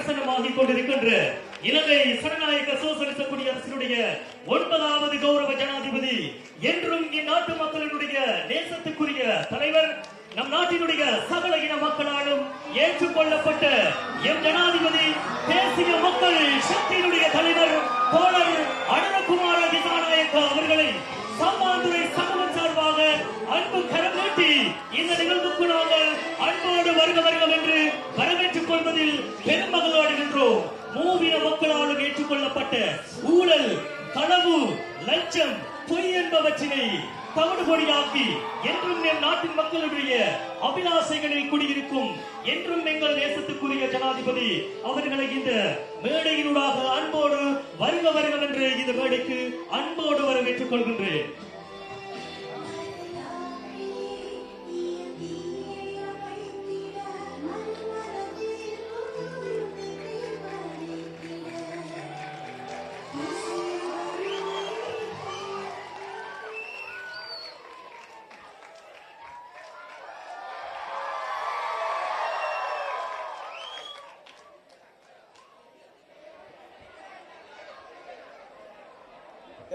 கொண்டிருக்கின்ற இலங்கை ஜனநாயக சோசலிச குடியரசினுடைய 9வது கௌரவ ஜனாதிபதி என்றும் இந்நாட்டு மக்களினுடைய நேசத்துக்குரிய தலைவர், நம் நாட்டினுடைய சகல இன மக்களாலும் ஏற்றுக்கொள்ளப்பட்ட எம் ஜனாதிபதி தேசிய மக்கள் சக்தியினுடைய தலைவர் தோழர் அனுரகுமார திசாநாயக்க அவர்களை சம்மாந்துறை சமூகம் சார்பாக அன்பு கரம் நீட்டி இந்த நிகழ்வுக்கு நாங்கள் அன்போடு வருக வருகம் என்று வரவேற்றுக் கொள்வதில் பெருமகிழ்வு அடைகின்றோம். மூவின மக்களாலும் ஏற்றுக்கொள்ளப்பட்ட ஊழல், களவு, லஞ்சம், பொய் என்பவற்றினை தவிடு பொடியாக்கி என்றும் என் நாட்டின் மக்களுடைய அபிலாசைகளில் குடியிருக்கும் என்றும் எங்கள் தேசத்துக்குரிய ஜனாதிபதி அவர்களை இந்த மேடையினூடாக அன்போடு வருக வருகம் என்று இந்த மேடைக்கு அன்போடு வரவேற்றுக் கொள்கின்றேன்.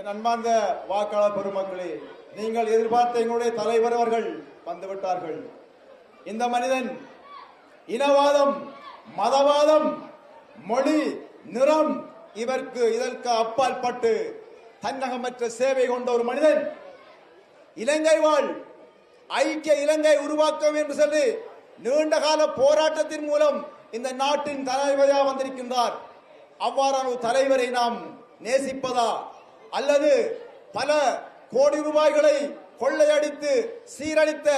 என் அன்பார்ந்த வாக்காளர் பெருமக்களே, நீங்கள் எதிர்பார்த்த எங்களுடைய தலைவர் அவர்கள் வந்துவிட்டார்கள். இந்த மனிதன் இனவாதம், மதவாதம், மொழி, நிறம் இதற்கு அப்பால் பட்டு தன்னகமற்ற சேவை கொண்ட ஒரு மனிதன். இலங்கை வாழ் ஐக்கிய இலங்கை உருவாக்கம் என்று சொல்லி நீண்ட கால போராட்டத்தின் மூலம் இந்த நாட்டின் தலைவராக வந்திருக்கின்றார். அவ்வாறான ஒரு தலைவரை நாம் நேசிப்பதா அல்லது பல கோடி ரூபாய்களை கொள்ளையடித்து சீரழித்த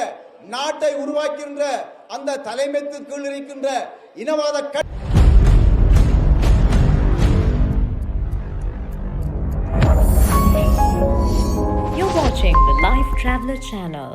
நாட்டை உருவாக்கின்ற அந்த தலைமைக்கு கீழ் இருக்கின்ற இனவாத You're watching the Life Traveler channel.